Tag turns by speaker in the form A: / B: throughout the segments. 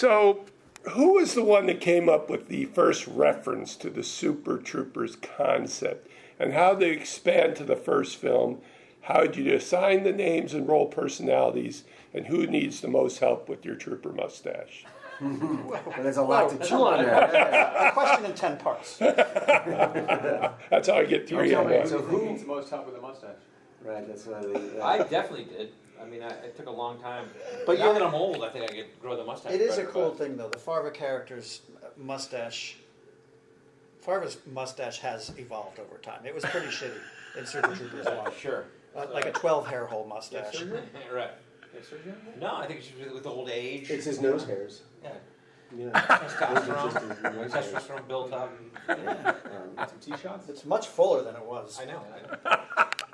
A: So, who was the one that came up with the first reference to the Super Troopers concept? And how they expand to the first film? How did you assign the names and role personalities? And who needs the most help with your trooper mustache?
B: Well, there's a lot to chew on there.
C: A question in 10 parts.
A: That's how I get 3 on one.
D: So who needs the most help with the mustache?
B: Right, that's why
E: I definitely did. I mean, it took a long time.
C: But
E: now that I'm old, I think I could grow the mustache.
C: It is a
E: better,
C: cool
E: but-
C: thing, though. The Farva character's mustache. Farva's mustache has evolved over time. It was pretty shitty in Super Troopers 1.
E: Sure.
C: Like a 12 hair hole mustache.
E: Right. No, I think it's with old age.
B: It's his nose hairs.
E: Yeah.
B: Yeah.
E: Testosterone. Testosterone built up.
D: Some tee shots?
C: It's much fuller than it was.
E: I know.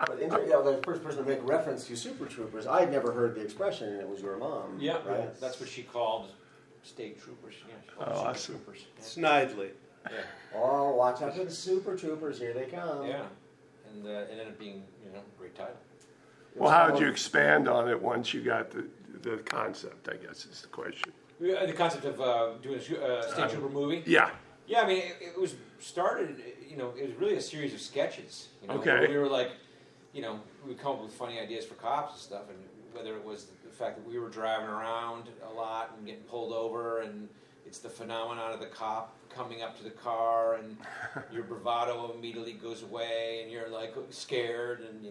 B: But the first person to make reference to Super Troopers, I had never heard the expression, and it was your mom.
E: Yeah,
B: right.
E: that's what she called state troopers. Yeah, she called them super
A: awesome.
E: Troopers. Yeah.
F: Snidely.
E: Yeah.
B: Oh, watch out for the Super Troopers! Here they come.
E: Yeah, and it ended up being a great title.
A: Well, how did you expand on it once you got the concept, I guess is the question.
E: The concept of doing a state trooper movie.
A: Yeah.
E: Yeah, I mean, it was started. It was really a series of sketches.
A: Okay.
E: We were like, we'd come up with funny ideas for cops and stuff, and whether it was the fact that we were driving around a lot and getting pulled over, and it's the phenomenon of the cop coming up to the car, and your bravado immediately goes away, and you're like scared, and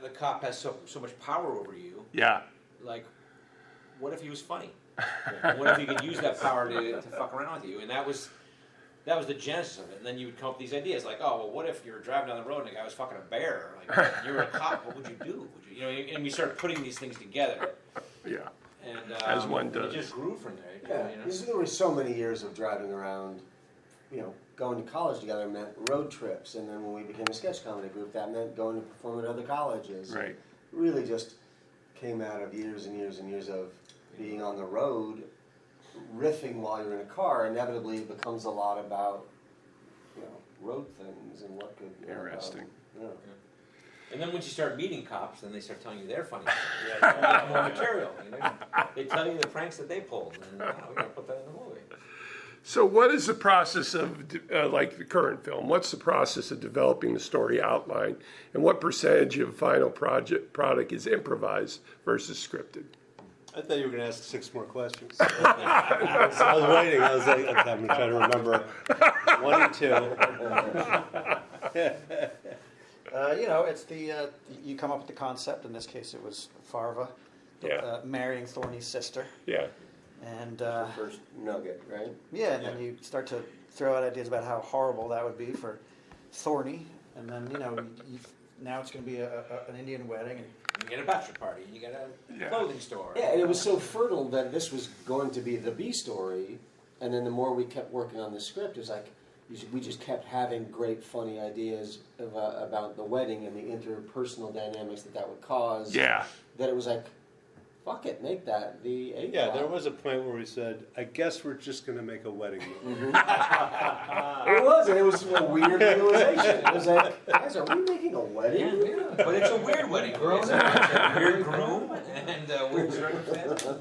E: the cop has so much power over you.
A: Yeah.
E: Like, what if he was funny? What if he could use that power to fuck around with you? And that was the genesis of it. And then you would come up with these ideas like, oh, well, what if you were driving down the road and a guy was fucking a bear? Like, you were a cop, what would you do? And we started putting these things together.
A: Yeah.
E: And
A: as one does.
E: It just grew from there.
B: Yeah, there were so many years of driving around, going to college together meant road trips, and then when we became a sketch comedy group, that meant going to perform at other colleges.
A: Right.
B: Really just came out of years and years and years of being on the road, riffing while you're in a car. Inevitably, it becomes a lot about, road things and what could.
A: Interesting.
E: And then once you start meeting cops, then they start telling you they're funny. You have more material. They tell you the pranks that they pulled, and we're going to put that in the movie.
A: So what is the process of, like the current film, what's the process of developing the story outline, and what percentage of final product is improvised versus scripted?
F: I thought you were going to ask 6 more questions. I was waiting. I was like, okay, I'm going to try to remember 1 and 2.
C: It's you come up with the concept. In this case, it was Farva marrying Thorny's sister.
A: Yeah.
C: And
B: first nugget, right?
C: Yeah, and then you start to throw out ideas about how horrible that would be for Thorny, and then now it's going to be an Indian wedding, and
E: you get a bachelor party, and you get a clothing store.
B: Yeah, and it was so fertile that this was going to be the B story, and then the more we kept working on the script, it was like we just kept having great, funny ideas about the wedding and the interpersonal dynamics that would cause.
A: Yeah.
B: That it was like, fuck it, make that the A
F: Yeah,
B: plot.
F: there was a point where we said, I guess we're just going to make a wedding movie.
B: It was, and it was a weird realization. It was like, guys, are we making a wedding?
E: Yeah. But it's a weird wedding. It's a weird groom and weird circumstances.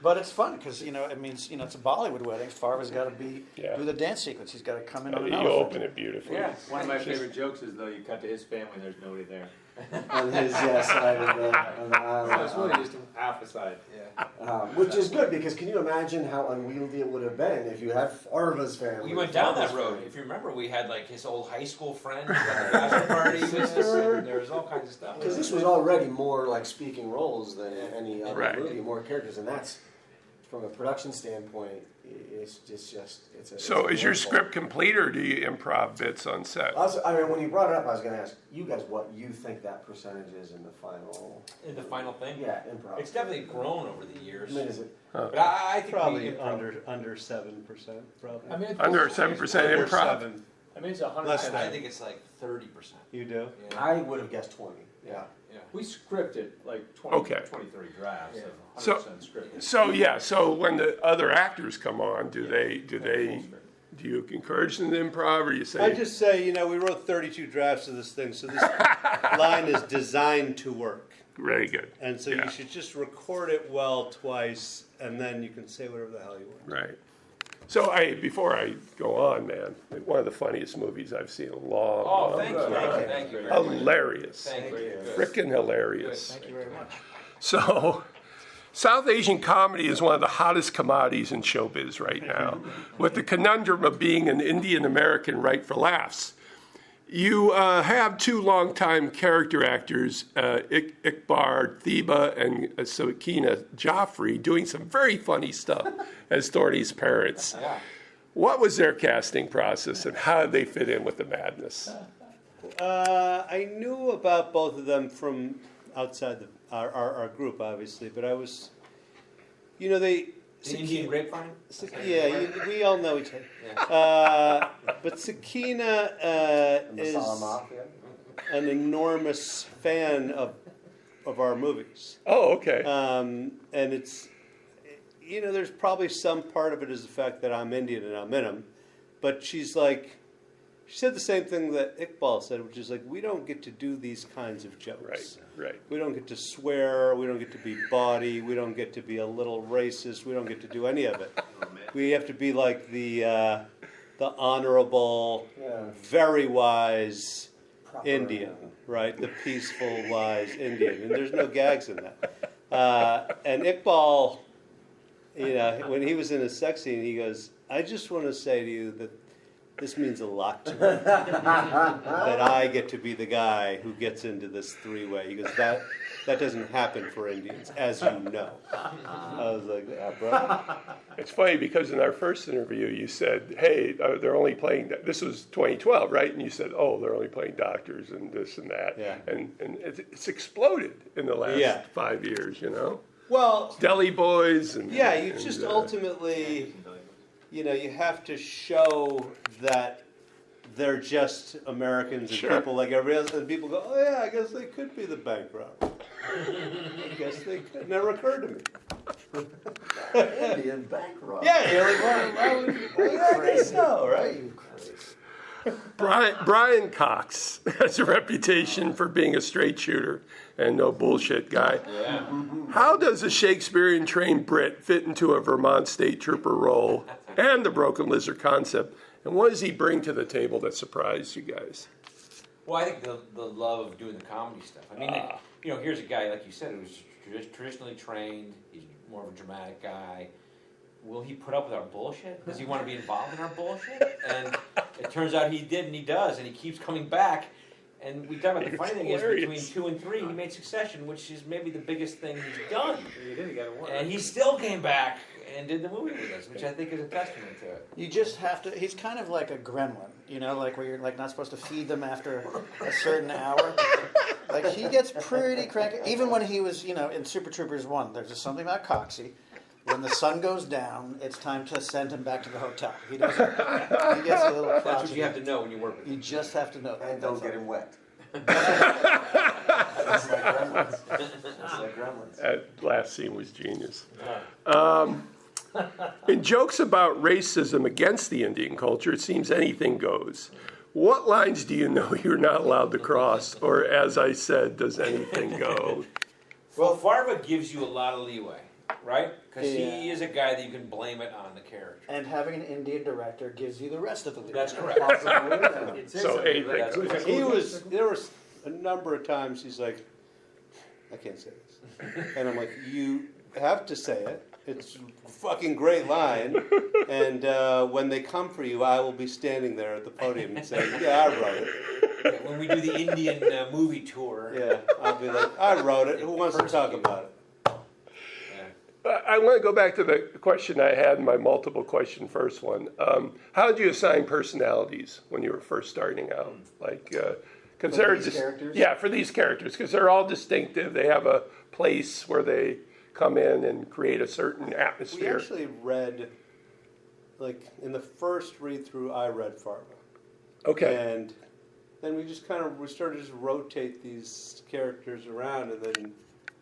C: but it's fun because it means it's a Bollywood wedding. Farva's got to do the dance sequence. He's got to come in on an
A: You
C: elephant.
A: open it beautifully.
E: Yeah.
D: One of my favorite jokes is, though, you cut to his family and there's nobody there.
B: On his side of the aisle.
D: So it's really just half the side.
E: Yeah.
B: Which is good, because can you imagine how unwieldy it would have been if you had Farva's family?
E: We went down that road. If you remember, we had like his old high school friend at the bachelor party with us, and there was all kinds of stuff.
B: Because this was already more like speaking roles than any other
A: Right.
B: movie, more characters, and that's, from a production standpoint, it's just it's a.
A: So
B: it's
A: is
B: a
A: your
B: wonderful-
A: script complete, or do you improv bits on set?
B: when you brought it up, I was going to ask you guys what you think that percentage is in the final.
E: In the final thing?
B: Yeah, improv.
E: It's definitely grown over the years.
B: I mean, is it?
E: But I think
F: Probably
E: we
F: under 7%, probably.
D: I mean,
A: Under 7%
F: Under
A: improv?
F: 7.
D: I mean, it's 100%.
F: Less than.
E: I think it's like 30%.
F: You do?
E: Yeah.
B: I would have guessed 20. Yeah.
D: We scripted like 20,
A: Okay.
D: 23 drafts of
A: So-
D: 100% scripted.
A: So when the other actors come on, do you encourage them to improv, or you say?
F: I just say, we wrote 32 drafts of this thing, so this line is designed to work.
A: Very good.
F: And so
A: Yeah.
F: you should just record it well twice, and then you can say whatever the hell you want.
A: Right. So before I go on, man, one of the funniest movies I've seen in a long,
E: Oh,
A: long
E: thank you.
A: time.
E: Thank you very much.
A: Hilarious.
E: Thank you. Good.
A: Frickin' hilarious.
C: Thank you very much.
A: So, South Asian comedy is one of the hottest commodities in showbiz right now, with the conundrum of being an Indian American right for laughs. You have two longtime character actors, Iqbar Thiba and Sakina Joffrey, doing some very funny stuff as Thorny's parents.
E: Yeah.
A: What was their casting process, and how did they fit in with the madness?
F: I knew about both of them from outside our group, obviously, but I was, they...
E: The Indian grapevine?
F: We all know each other.
E: Yeah.
F: But Sakina
B: And the
F: is
B: Salam Mafia.
F: an enormous fan of our movies.
A: Oh, okay.
F: And it's, there's probably some part of it is the fact that I'm Indian and I'm in them. But she's like, she said the same thing that Iqbal said, which is like, we don't get to do these kinds of jokes.
A: Right.
F: We don't get to swear. We don't get to be bawdy. We don't get to be a little racist. We don't get to do any of it. We have to be like the honorable, very wise
B: Proper.
F: Indian, right? The peaceful, wise Indian. And there's no gags in that. And Iqbal, when he was in a sex scene, he goes, I just want to say to you that this means a lot to me. That I get to be the guy who gets into this three-way. He goes, that doesn't happen for Indians, as you know. I was like, yeah, bro.
A: It's funny because in our first interview you said, hey, they're only playing, this was 2012, right? And you said, oh, they're only playing doctors and this and that.
F: Yeah.
A: And it's exploded in the last 5 years,
F: Well,
A: Deli boys and...
F: yeah, you
A: and,
F: just ultimately, you have to show that they're just Americans and
A: Sure.
F: people like everybody else. And people go, oh, yeah, I guess they could be the bank robber. I guess they could. Never occurred to me.
B: Indian bank robber.
F: Yeah, you're like, I guess so, right?
A: Brian Cox has a reputation for being a straight shooter and no bullshit guy.
E: Yeah.
A: How does a Shakespearean-trained Brit fit into a Vermont State Trooper role and the Broken Lizard concept? And what does he bring to the table that surprised you guys?
E: Well, I think the love of doing the comedy stuff. I mean, here's a guy, like you said, who's traditionally trained. He's more of a dramatic guy. Will he put up with our bullshit? Does he want to be involved in our bullshit? And it turns out he did, and he does, and he keeps coming back. And we talk about the funny thing is between 2 and 3, he made Succession, which is maybe the biggest thing he's done.
D: You did get it work.
E: And he still came back and did the movie with us, which I think is a testament to it.
C: You just have to. He's kind of like a gremlin, like where you're like not supposed to feed them after a certain hour. Like he gets pretty cranky. Even when he was, in Super Troopers 1, there's just something about Coxie. When the sun goes down, it's time to send him back to the hotel. He doesn't. He gets a little crotchety.
E: That's what you have to know when you work with him.
C: You just have to know.
B: And don't get him wet. That's like gremlins.
A: That last scene was genius. In jokes about racism against the Indian culture, it seems anything goes. What lines do you know you're not allowed to cross? Or, as I said, does anything go?
E: Well, Farva gives you a lot of leeway, right? Because he is a guy that you can blame it on the character.
C: And having an Indian director gives you the rest of the leeway.
E: That's correct.
A: So anything goes.
F: There was a number of times he's like, I can't say this. And I'm like, you have to say it. It's a fucking great line. And when they come for you, I will be standing there at the podium and saying, yeah, I wrote it.
E: When we do the Indian movie tour.
F: Yeah, I'll be like, I wrote it. Who wants to talk about it?
A: I want to go back to the question I had in my multiple question first one. How did you assign personalities when you were first starting out? Because
B: For these characters?
A: Yeah, for these characters, because they're all distinctive. They have a place where they come in and create a certain atmosphere.
F: We actually read, in the first read-through, I read Farva.
A: Okay.
F: And then we started to just rotate these characters around, and then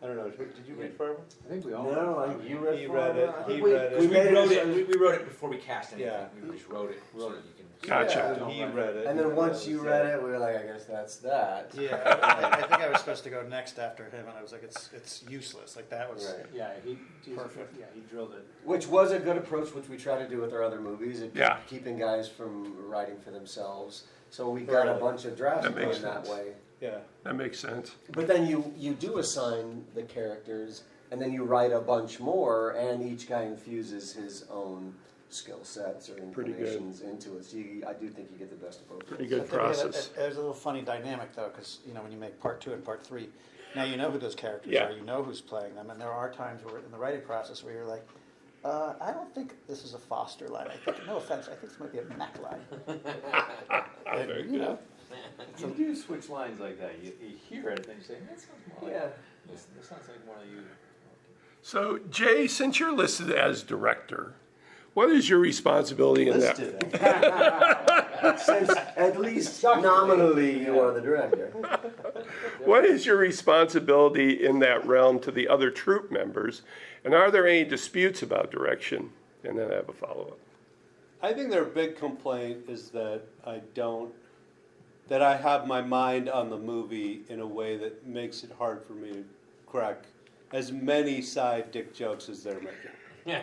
F: I don't know. Did you read Farmer?
D: I think we all.
B: No,
F: He
B: read
F: read it.
B: I
F: He
B: think we
F: read it.
E: We
B: made
E: wrote
B: it.
E: it. We wrote it before we cast anything.
F: Yeah.
E: We just wrote it so that you can.
A: Gotcha.
B: Yeah.
F: He read it.
B: And then once you read it, we were like, I guess that's that.
C: Yeah, I think I was supposed to go next after him, and I was like, it's useless. Like that was.
B: Right.
D: Yeah,
C: Perfect.
D: Yeah, he drilled it.
B: Which was a good approach, which we try to do with our other movies, and
A: Yeah.
B: keeping guys from writing for themselves. So we got a bunch of drafts
A: That makes
B: going that
A: sense.
B: way.
F: Yeah.
A: That makes sense.
B: But then you do assign the characters, and then you write a bunch more, and each guy infuses his own skill sets or
A: Pretty good.
B: inclinations into it. So I do think you get the best of both.
A: Pretty
B: worlds.
A: good process.
C: There's a little funny dynamic though, because when you make part 2 and part 3, now you know who those characters
A: Yeah.
C: are, you know who's playing them, and there are times where in the writing process where you're like, I don't think this is a Foster line. I think, no offense, I think this might be a Mac line. And,
A: Very
C: you know,
D: You do switch lines like that. You hear it, then you say, that sounds more like
B: Yeah.
D: this sounds like more like you.
A: So, Jay, since you're listed as director, what is your responsibility in that?
B: Since at least nominally you are the director.
A: What is your responsibility in that realm to the other troop members? And are there any disputes about direction? And then I have a follow-up.
F: I think their big complaint is that I have my mind on the movie in a way that makes it hard for me to crack as many side dick jokes as they're making.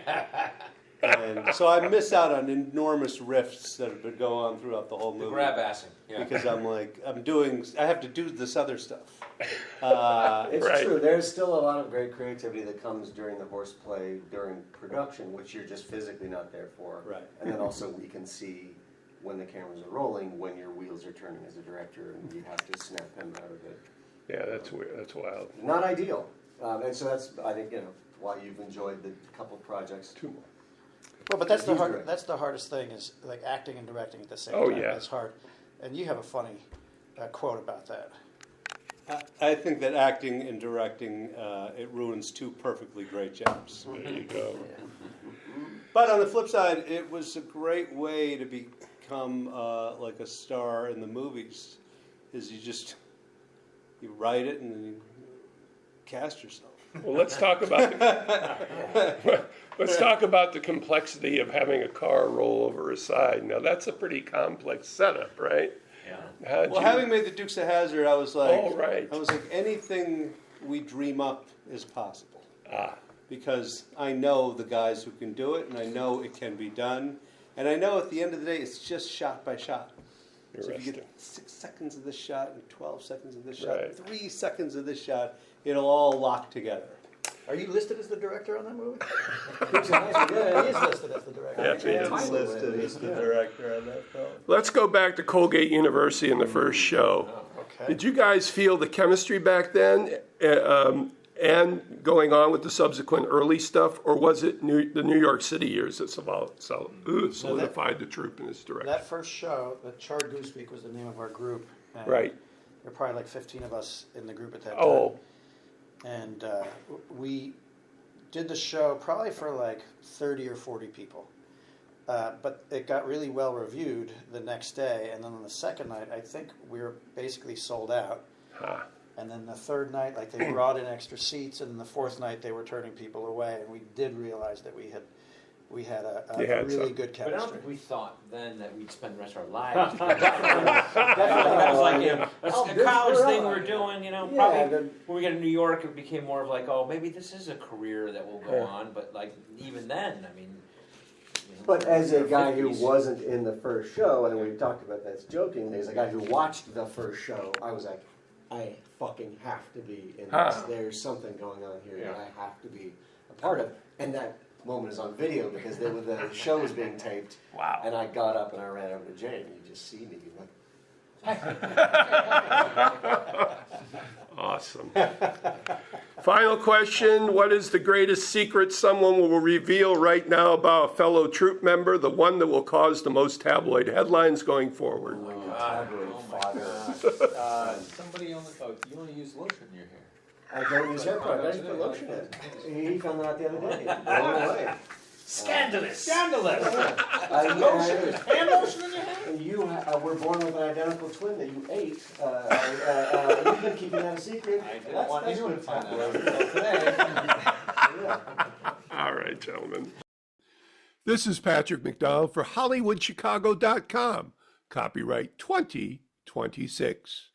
F: And so I miss out on enormous riffs that have been going on throughout the whole movie.
E: Grab-assing. Yeah.
F: Because I have to do this other stuff.
B: It's
A: Right.
B: true. There's still a lot of great creativity that comes during the horseplay during production, which you're just physically not there for.
F: Right.
B: And then also we can see when the cameras are rolling, when your wheels are turning as a director, and you have to snap him out of it.
A: Yeah, that's weird. That's wild.
B: Not ideal. And so that's, I think, why you've enjoyed the couple projects.
A: Two more.
C: well, but that's
B: He's directing.
C: that's the hardest thing is like acting and directing at the same
A: Oh,
C: time.
A: yeah.
C: It's hard. And you have a funny quote about that.
F: I think that acting and directing, it ruins two perfectly great jobs.
A: There you go.
F: But on the flip side, it was a great way to become like a star in the movies. Is you write it and then you cast yourself.
A: Well, let's talk about the complexity of having a car roll over a side. Now, that's a pretty complex setup, right?
D: Yeah.
F: Well, having made the Dukes of Hazzard, I was like,
A: Oh, right.
F: anything we dream up is possible.
A: Ah,
F: Because I know the guys who can do it, and I know it can be done, and I know at the end of the day, it's just shot by shot. So if you
A: interesting.
F: get 6 seconds of this shot, and 12 seconds of this shot,
A: Right.
F: 3 seconds of this shot, it'll all lock together.
C: Are you listed as the director on that movie?
B: Yeah,
C: He is listed as the director.
A: Yes, he is.
B: Title,
F: Listed as the director on that film.
A: Let's go back to Colgate University in the first show.
C: Okay.
A: Did you guys feel the chemistry back then and going on with the subsequent early stuff, or was it the New York City years that solidified the troop in this direction?
C: That first show, the Charred Goose Week was the name of our group. And
A: Right.
C: There were probably like 15 of us in the group at that time.
A: Oh,
C: And we did the show probably for like 30 or 40 people. But it got really well reviewed the next day. And then on the second night, I think we were basically sold out.
A: ah,
C: And then the third night, like they brought in extra seats. And the fourth night, they were turning people away. And we did realize that we had a
A: You had
C: really
A: some.
C: good
E: But I don't
C: chemistry.
E: think we thought then that we'd spend the rest of our lives. That was like a college thing we were doing, probably when we got to New York, it became more of like, oh, maybe this is a career that will go on. But like even then, I mean.
B: But as a guy who
E: 50s.
B: wasn't in the first show, and we've talked about this jokingly, as a guy who watched the first show, I was like, I fucking have to be in this.
A: Huh.
B: There's something going on here that
D: Yeah.
B: I have to be a part of. And that moment is on video because the show was being taped.
A: wow.
B: And I got up and I ran over to Jay, and you just see me like,
A: Awesome. Final question. What is the greatest secret someone will reveal right now about a fellow troop member, the one that will cause the most tabloid headlines going forward?
B: tabloid fodder.
D: Somebody on the you want to use lotion in your hair.
B: I don't use hair product. I just put lotion in. He found that out the other day. Blown away.
E: Scandalous!
D: Scandalous!
B: I,
D: Lotion? Hand lotion in your hair?
B: you were born with an identical twin that you ate. You've been keeping that a secret.
D: I didn't want anyone to find out
B: today. Yeah.
A: All right, gentlemen. This is Patrick McDonald for HollywoodChicago.com. Copyright 2026.